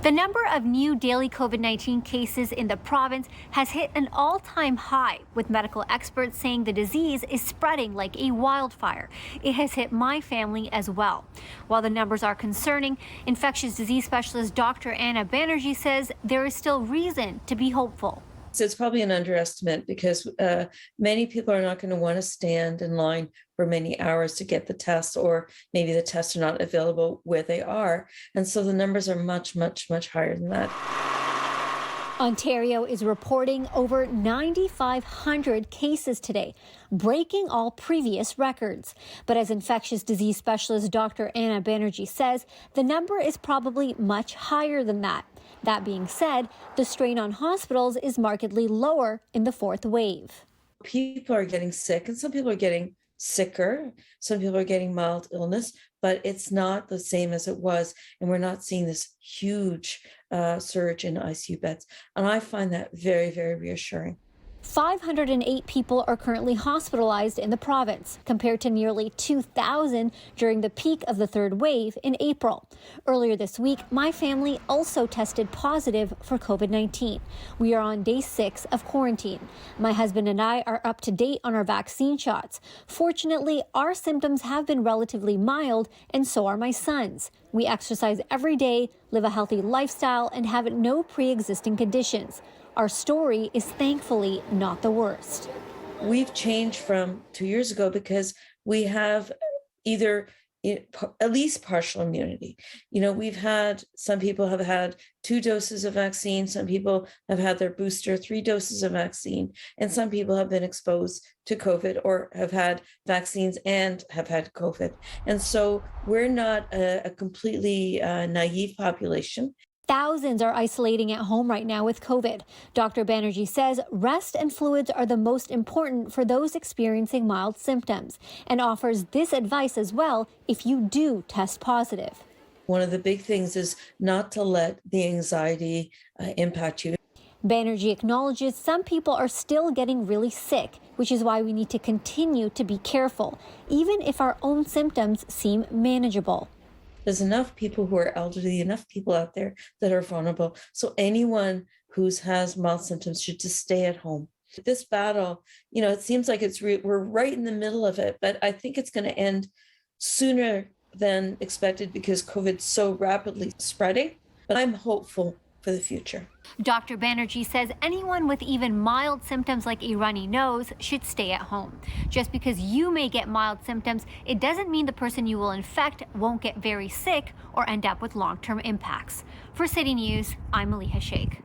The number of new daily COVID-19 cases in the province has hit an all-time high, with medical experts saying the disease is spreading like a wildfire. It has hit my family as well. While the numbers are concerning, infectious disease specialist Dr. Anna Banerjee says there is still reason to be hopeful. So it's probably an underestimate because many people are not going to want to stand in line for many hours to get the test, or maybe the tests are not available where they are. And so the numbers are much, much, much higher than that. Ontario is reporting over 9,500 cases today, breaking all previous records. But as infectious disease specialist Dr. Anna Banerjee says, the number is probably much higher than that. That being said, the strain on hospitals is markedly lower in the fourth wave. People are getting sick, and some people are getting sicker. Some people are getting mild illness, but it's not the same as it was. And we're not seeing this huge surge in ICU beds. And I find that very, very reassuring. 508 people are currently hospitalized in the province, compared to nearly 2,000 during the peak of the third wave in April. Earlier this week, my family also tested positive for COVID-19. We are on day 6 of quarantine. My husband and I are up to date on our vaccine shots. Fortunately, our symptoms have been relatively mild, and so are my sons. We exercise every day, live a healthy lifestyle, and have no pre-existing conditions. Our story is thankfully not the worst. We've changed from 2 years ago because we have either at least partial immunity. We've had, some people have had 2 doses of vaccine, some people have had their booster 3 doses of vaccine, and some people have been exposed to COVID or have had vaccines and have had COVID. And so we're not a completely naive population. Thousands are isolating at home right now with COVID. Dr. Banerjee says rest and fluids are the most important for those experiencing mild symptoms, and offers this advice as well if you do test positive. One of the big things is not to let the anxiety impact you. Banerjee acknowledges some people are still getting really sick, which is why we need to continue to be careful, even if our own symptoms seem manageable. There's enough people who are elderly, enough people out there that are vulnerable. So anyone who has mild symptoms should just stay at home. This battle, it seems like we're right in the middle of it, but I think it's going to end sooner than expected because COVID's so rapidly spreading. But I'm hopeful for the future. Dr. Banerjee says anyone with even mild symptoms like a runny nose should stay at home. Just because you may get mild symptoms, it doesn't mean the person you will infect won't get very sick or end up with long-term impacts. For City News, I'm Maleeha Sheikh.